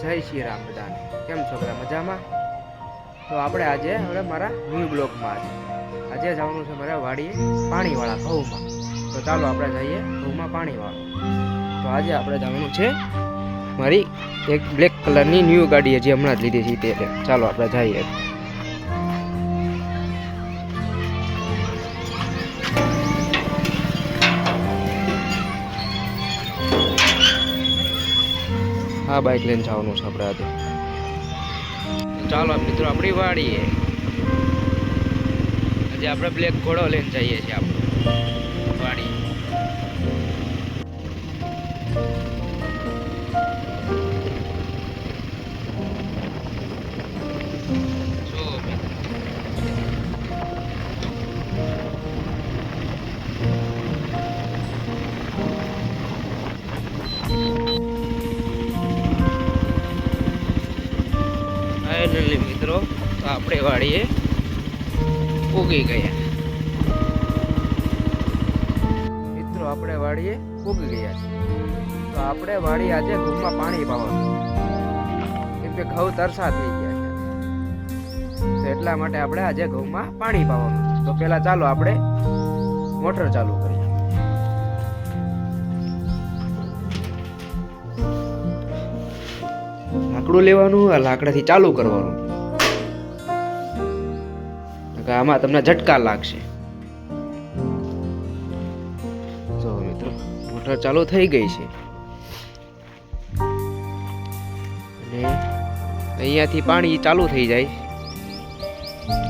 જય શ્રી રામ બધાને. કેમ છો બધા મજામાં? તો આપણે આજે હવે મારા ન્યૂ બ્લોગમાં આજે જવાનું છે મારે વાડીએ પાણીવાળા ઘઉંમાં. તો ચાલો આપણે જઈએ ઘઉંમાં પાણીવાળા. તો આજે આપણે જવાનું છે મારી એક બ્લેક કલરની ન્યૂ ગાડી જે હમણાં જ લીધી છે તે. ચાલો આપણે જઈએ. આ બાઇક લઈને જવાનું છે આપણે આજે. ચાલો મિત્રો આપણી વાડીએ આજે આપણે બ્લેક ઘોડો લઈને જઈએ છીએ આપણે વાડી. ફાઇનલી મિત્રો તો આપણે વાડીએ ઉગી ગયા. મિત્રો આપણે વાડીએ ઉગી ગયા છે. તો આપણે વાડી આજે ઘઉંમાં પાણી પાવાનું, કેમ કે ઘઉં તરસા થઈ ગયા છે. તો એટલા માટે આપણે આજે ઘઉંમાં પાણી પાવાનું. તો પહેલા ચાલો આપણે મોટર ચાલુ કરીએ. લાકડું લેવાનું, આ લાકડાથી ચાલુ કરવાનું. આમાં તમને ઝટકા લાગશે. જો મિત્રો મોટર ચાલુ થઈ ગઈ છે અને અહીંયાથી પાણી ચાલુ થઈ જાય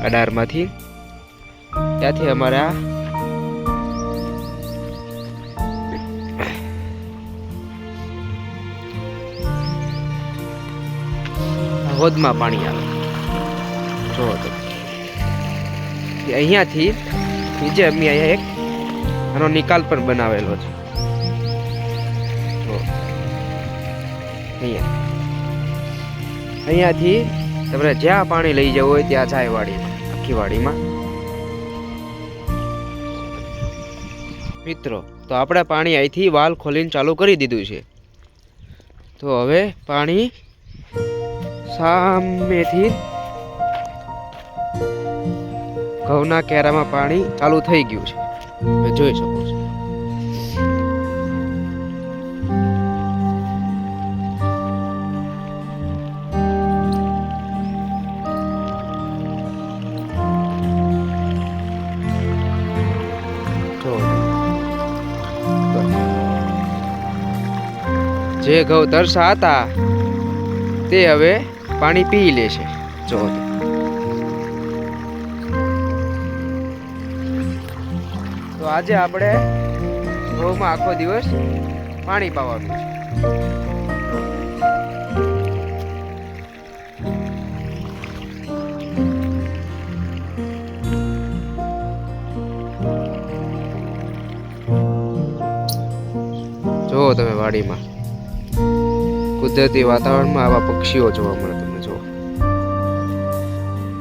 અડારમાંથી. ત્યાંથી અમારા હોદમાં પાણી આવે. જો તો અહીંયાથી નીચે અમે અહીંયા એક આનો નિકાલ પણ બનાવેલો છે. અહીંયાથી તમારે જ્યાં પાણી લઈ જવું હોય ત્યાં જાય વાડી, આખી વાડીમાં. મિત્રો તો આપણે પાણી અહીંથી વાલ ખોલીને ચાલુ કરી દીધું છે. તો હવે પાણી સામેથી ઘઉંના કેરામાં પાણી ચાલુ થઈ ગયું છે. તમે જોઈ શકો છો. જે ઘઉં તરસા હતા તે હવે પાણી પી લેશે. જો તો આજે આપણે ઘઉંમાં આખો દિવસ પાણી પાવાનું છે. જુઓ તમે વાડીમાં કુદરતી વાતાવરણમાં આવા પક્ષીઓ જોવા મળે. તમે જુઓ,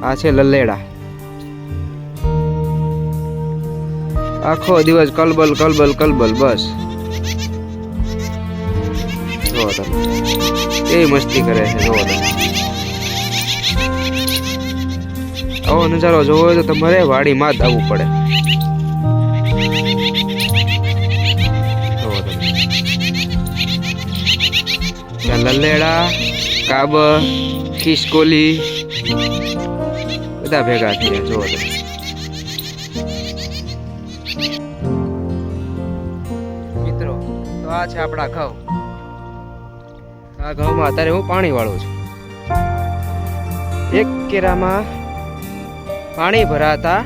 આ છે લલેડા. આખો દિવસ કલબલ કલબલ કલબલ બસ. જુઓ તમે કેવી મસ્તી કરે છે. જુઓ તમે આવો નજારો જોવો હોય તો તમારે વાડીમાં જ આવવું પડે. જુઓ તમે ત્યાં લલેડા, કાબર, ખિસકોલી બધા ભેગા થયા. જુઓ તમે મિત્રો તો આ છે આપણા ઘઉં. આ ઘઉંમાં અત્યારે હું પાણી વાળું છું. એક કેરામાં પાણી ભરાતા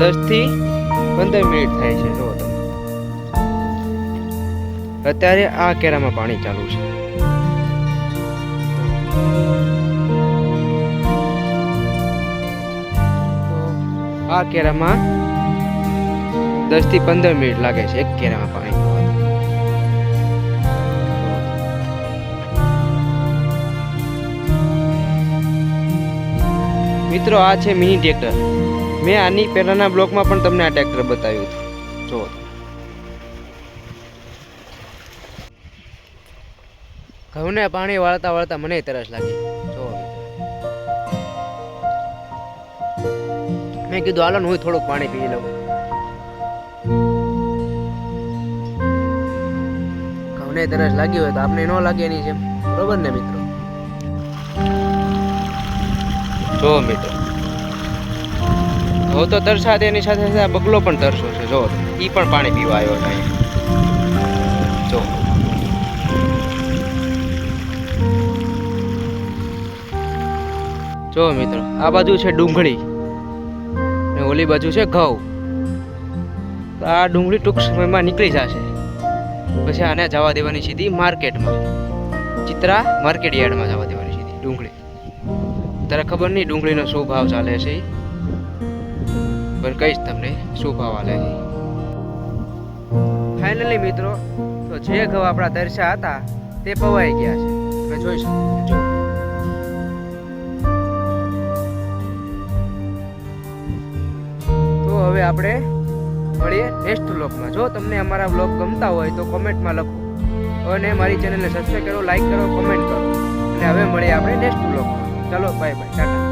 10 થી 15 મિનિટ થાય છે. જુઓ તમે અત્યારે આ કેરામાં પાણી ચાલુ છે. આ કેરામાં 10 થી 15 મિનિટ લાગે છે એક કેરામાં પાણી. મિત્રો આ છે મિની ટ્રેક્ટર. મેં આની પહેલાના બ્લોકમાં પણ તમને આ ટ્રેક્ટર બતાવ્યું હતું. જુઓ ઘઉંને પાણી વાળતા વાળતા મને તરસ લાગી. જો મેં કીધું હાલો ને હું થોડુંક પાણી પી લઉં. ઘઉંને તરસ લાગી હોય તો આપણે ન લાગે એની જેમ, બરોબર ને મિત્રો? જો મિત્રો ઘઉં તો તરસા એની સાથે સાથે બગલો પણ તરસો છે. જો ઈ પણ પાણી પીવા આવ્યો છે અહીંયા. જો જો મિત્રો આ બાજુ છે ડુંગળી ને ઓલી બાજુ છે ઘઉં. તો આ ડુંગળી ટૂંક સમયમાં નીકળી જશે, પછી આને જવા દેવાની સીધી માર્કેટમાં, ચિત્રા માર્કેટ યાર્ડમાં જવા દેવાની સીધી ડુંગળી. તારે ખબર નહીં ડુંગળીનો શું ભાવ ચાલે છે, પણ કહીશ તમને શું ભાવ હાલે છે. ફાઇનલી મિત્રો તો જે ઘઉં આપણા તરસ્યા હતા તે પવાઈ ગયા છે. તમે જોઈ શકો છો. તો હવે આપણે મળીએ નેક્સ્ટ વ્લોગમાં. જો તમને અમારા વ્લોગ ગમતા હોય તો કોમેન્ટમાં લખો અને મારી ચેનલને સબસ્ક્રાઈબ કરો, લાઈક કરો, કોમેન્ટ કરો. અને હવે મળીએ આપણે નેક્સ્ટ વ્લોગમાં. ચાલો બાય બાય, ટાટા.